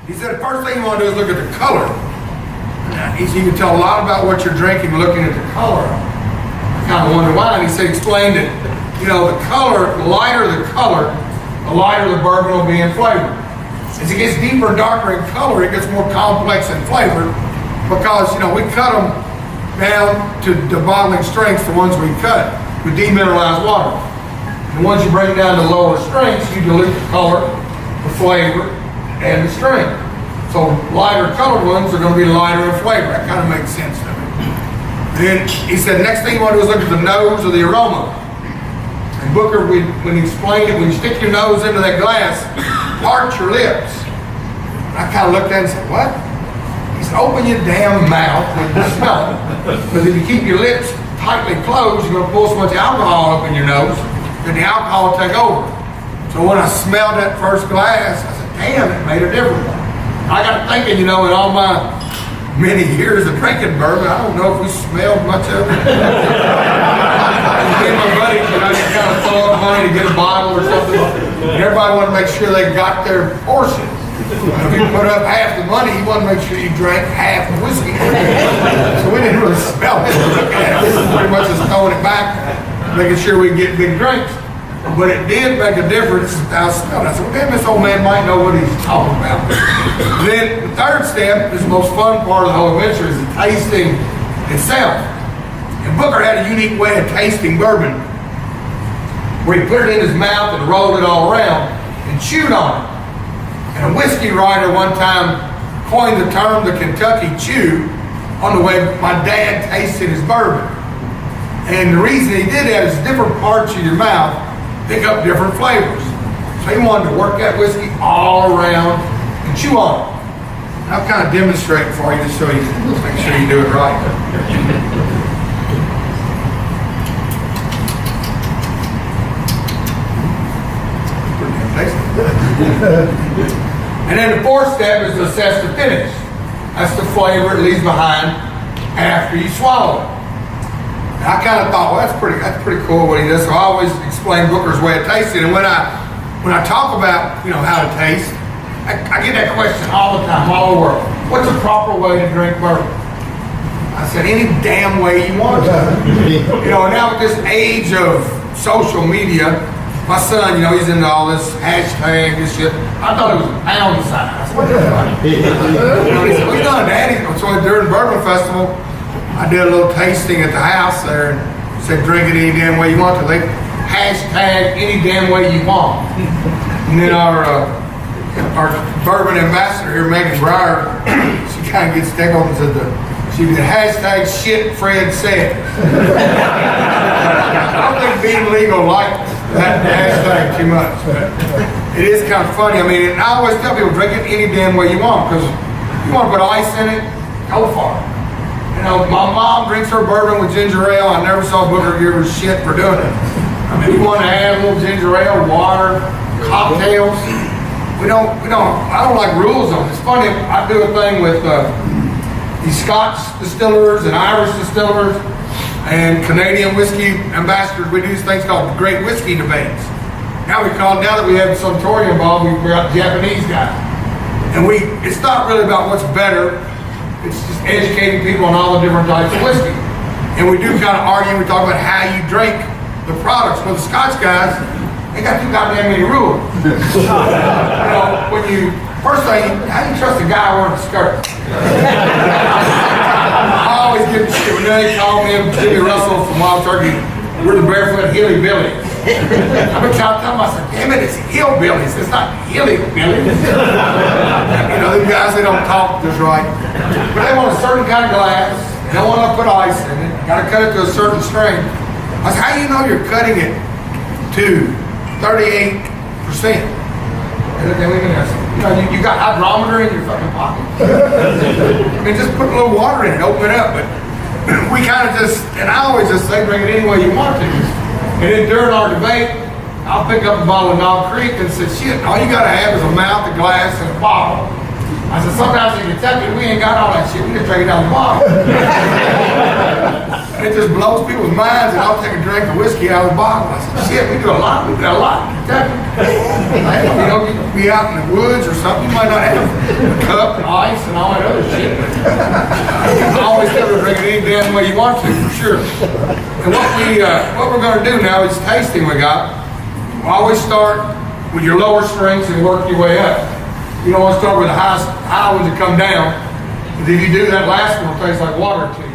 He said the first thing you want to do is look at the color. He said you can tell a lot about what you're drinking looking at the color. I kind of wonder why. And he said, explain that, you know, the color, the lighter the color, the lighter the bourbon will be in flavor. As it gets deeper and darker in color, it gets more complex in flavor because, you know, we cut them down to the bottling strengths, the ones we cut with demineralized water. And once you bring it down to lower strengths, you dilute the color, the flavor, and the strength. So lighter colored ones are going to be lighter in flavor. That kind of makes sense to me. Then he said, next thing you want to do is look at the nose or the aroma. And Booker, when he explained it, when you stick your nose into that glass, part your lips. And I kind of looked at it and said, what? He said, open your damn mouth and smell it. Because if you keep your lips tightly closed, you're going to pull so much alcohol up in your nose that the alcohol will take over. So when I smelled that first glass, I said, damn, it made a difference. I got thinking, you know, in all my many years of drinking bourbon, I don't know if we smelled much of it. Me and my buddies, you know, you kind of throw up money to get a bottle or something. And everybody wanted to make sure they got their portion. If you put up half the money, you want to make sure you drank half the whiskey. So we didn't really smell it. This is pretty much just throwing it back, making sure we get big drinks. But it did make a difference. I smelled it. I said, well, damn, this old man might know what he's talking about. Then the third step is the most fun part of the whole adventure, is the tasting itself. And Booker had a unique way of tasting bourbon, where he put it in his mouth and rolled it all around and chewed on it. And a whiskey writer one time coined the term the Kentucky chew on the way my dad tasted his bourbon. And the reason he did that is different parts of your mouth pick up different flavors. So he wanted to work that whiskey all around and chew on it. And I'll kind of demonstrate for you just so you make sure you do it right. And then the fourth step is to assess the finish. That's the flavor it leaves behind after you swallow it. And I kind of thought, well, that's pretty cool what he does. So I always explain Booker's way of tasting. And when I talk about, you know, how to taste, I get that question all the time, all over the world. What's a proper way to drink bourbon? I said, any damn way you want to. You know, now with this age of social media, my son, you know, he's into all this hashtag, this shit. I thought it was a pound sign. I said, what the fuck? You know, he said, what you done, Daddy? So during Bourbon Festival, I did a little tasting at the house there and said, drink it any damn way you want to. They hashtag any damn way you want. And then our bourbon ambassador here, Megan Breyer, she kind of gets tickled and said, she did hashtag shit Fred said. I don't think being legal like that hashtag too much, but it is kind of funny. I mean, and I always tell people, drink it any damn way you want, because if you want to put ice in it, go for it. You know, my mom drinks her bourbon with ginger ale. I never saw Booker give her shit for doing it. I mean, you want to add a little ginger ale, water, cocktails. I don't like rules on it. It's funny, I do a thing with these Scotch distillers and Irish distillers and Canadian whiskey ambassadors. We do these things called the Great Whiskey Debates. Now that we have Suntory involved, we've got Japanese guys. And it's not really about what's better. It's just educating people on all the different types of whiskey. And we do kind of argue, we talk about how you drink the products. Well, the Scotch guys, they got too goddamn many rules. You know, first thing, how do you trust a guy wearing a skirt? I always give a shit when they call me Jimmy Russell from Wild Turkey. We're the barefoot hillbillies. I've been trying to tell them, I said, damn it, it's hillbillies. It's not hillbillies. You know, the guys, they don't talk just right. But they want a certain kind of glass. They don't want to put ice in it. Got to cut it to a certain strength. I said, how do you know you're cutting it to 38%? They look at me and I said, you got hydrometer in your fucking pocket. I mean, just put a little water in it, open it up. But we kind of and I always just say, drink it any way you want to. And then during our debate, I'll pick up a bottle of Knob Creek and say, shit, all you got to have is a mouth, a glass, and a bottle. I said, sometimes in Kentucky, we ain't got all that shit. We just drink it down the bottle. it just blows people's minds, and I'll take a drink of whiskey out of the bottle. I said, shit, we do a lot in Kentucky. You know, you could be out in the woods or something, you might not have a cup and ice and all that other shit. You can always have a drink it any damn way you want to, for sure. And what we're gonna do now is tasting we got. We always start with your lower strengths and work your way up. You don't want to start with the high ones that come down. Because if you do, that last one will taste like water to you.